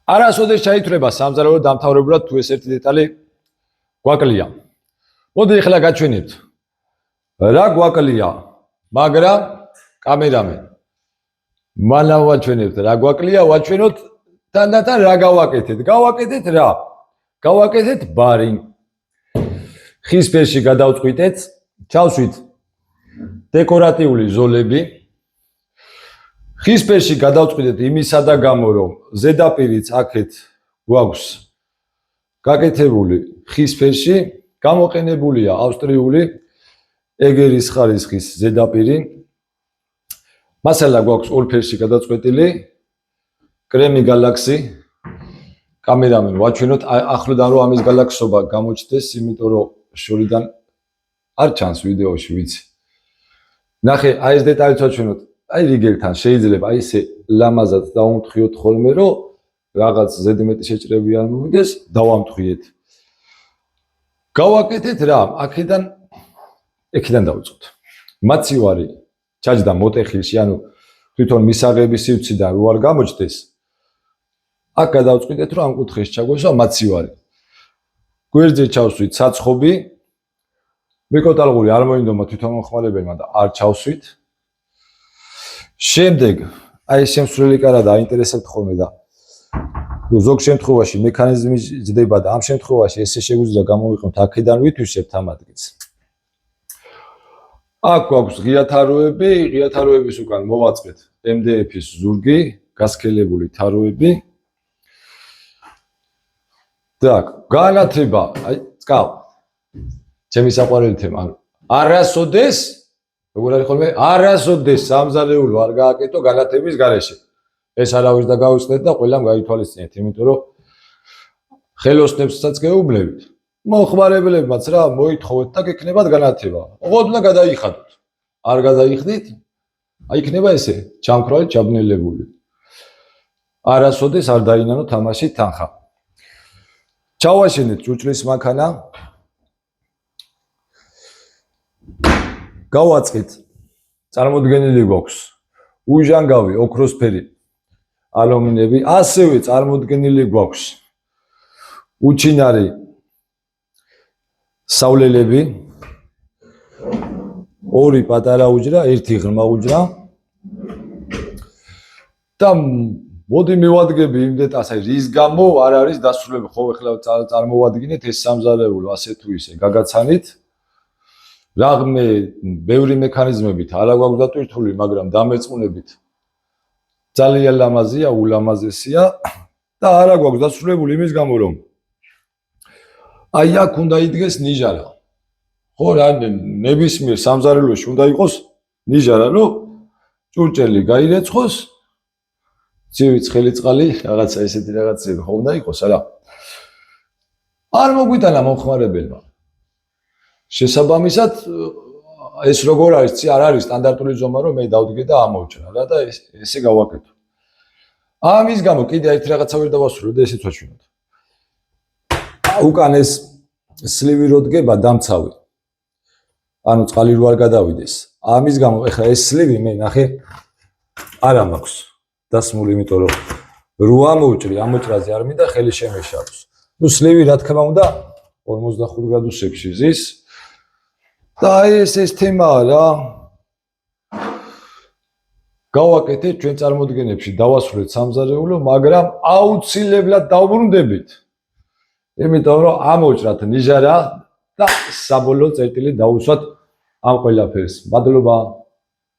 არასოდეს ჩაითვლება სამზარეულო დამთავრებულად თუ ეს ერთი დეტალი გვაკლია. მოდი ახლა გაჩვენებთ რა გვაკლია, მაგრამ კამერამენ მალე ვაჩვენებთ რა გვაკლია, ვაჩვენოთ თანდათან რა გავაკეთეთ. გავაკეთეთ რა? გავაკეთეთ ბარი. ხის ფერში გადავწყვიტეთ, ჩავსვით დეკორატიული ზოლები. ხის ფერში გადავწყვიტეთ იმისადა გამო, რომ ზედაპირიც აქეთ გვაქვს გაკეთებული ხის ფერში, გამოყენებულია ავსტრიული ეგერის ხარისხის ზედაპირი. მასალა გვაქვს ორ ფერში გადაწყვეტილი, კრემი გალაქსი. კამერამენ ვაჩვენოთ ახლოდან რომ ამის გალაქსობა გამოჩნდეს, იმიტომ რომ შორიდან არ ჩანს ვიდეოში, ვიცი. ნახე, აი ეს დეტალიც ვაჩვენოთ. აი რიგელთან შეიძლება აი ესე ლამაზად დავამტყიოთ ხოლმე, რომ რაღაც ზედმეტი შეჭრები არ მოვიდეს, დავამტყიეთ. გავაკეთეთ რა? აქედან დავიწყოთ. მაცივარი ჩაჯდა მოტეხილში, ანუ თვითონ მისაღების სივრციდან რო არ გამოჩნდეს. აქ გადავწყვიტეთ, რომ ამ კუთხეში ჩაგვესვა მაცივარი. გვერდზე ჩავსვით საცხობი. მიკროტალღური არ მოინდომა თვითონ მომხმარებელმა და არ ჩავსვით. შემდეგ აი შემსვლელი კარა დაინტერესებთ ხოლმე და ზოგ შემთხვევაში მექანიზმი ჯდება და ამ შემთხვევაში ესე შეგვიძლია გამოვიყენოთ აქედან ვითვისებთ ამ ადგილს. აქ გვაქვს ღია თაროები, ღია თაროების უკან მოვაწყეთ MDF-ის ზურგი, გასქელებული თაროები. Так, განათება, აი, წკალ. ჩემი საყვარელი თემა, არასოდეს, როგორ არის ხოლმე, არასოდეს სამზარეულო არ გააკეთო განათების გარეშე. ეს არავის და გავიწყდეთ და ყველამ გაითვალისწინეთ, იმიტომ რომ ხელოსნებსაც გეუბნებით. მომხმარებლებმაც რა მოითხოვეთ და გექნებათ განათება. ოღონდ უნდა გადაიხადოთ. არ გადაიხდით, აი იქნება ესე, ჩამქრალი, ჩაბნელებული. არასოდეს არ დაინანო თამაში თანხა. ჩავაშენეთ ჭურჭლის მანქანა. გავაწყეთ. წარმოდგენილი გვაქვს უჟანგავი, ოქროსფერი ალუმინები, ასევე წარმოდგენილი გვაქვს უჩინარი სავლელები, ორი პატარა უჯრა, ერთი ღრმა უჯრა. და მოდი მივადგები იმ დეტალს, აი რის გამო არ არის დასრულებული, ხო ახლა წარმოვადგინეთ ეს სამზარეულო ასე თუ ისე გაგაცანით. რაღმე ბევრი მექანიზმებით არა გვაქვს დატვირთული, მაგრამ დამერწმუნებით ძალიან ლამაზია, ულამაზესია და არა გვაქვს დასრულებული იმის გამო, რომ აი აქ უნდა იდგეს ნიჟარა. ხო, რა ნებისმიერ სამზარეულოში უნდა იყოს ნიჟარა, რომ ჭურჭელი გაირეცხოს, ცივი ცხელი წყალი, რაღაცა ესეთი რაღაცები ხო უნდა იყოს, არა? არ მოგვიტანა მომხმარებელმა. შესაბამისად ეს როგორ არის, არ არის სტანდარტული ზომა, რომ მე დავდგე და ამოვჭრა რა და ესე გავაკეთო. ამის გამო კიდე ერთ რაღაცა ვერ დავასრულე და ესეც ვაჩვენოთ. უკან ეს სლივი რო დგება დამცავი. ანუ წყალი რო არ გადავიდეს. ამის გამო ეხლა ეს სლივი მე ნახე არა მაქვს დასმული, იმიტომ რომ რო ამოვჭრი, ამოჭრაზე არ მინდა ხელი შემეშალოს. ნუ სლივი რა თქმა უნდა 45 გრადუსებში ზის. და აი ეს თემაა რა. გავაკეთეთ ჩვენ წარმოდგენებში, დავასრულეთ სამზარეულო, მაგრამ აუცილებლად დავბრუნდებით. იმიტომ რომ ამოვჭრათ ნიჟარა და საბოლოო წერტილი დავუსვათ ამ ყველაფერს. მადლობა.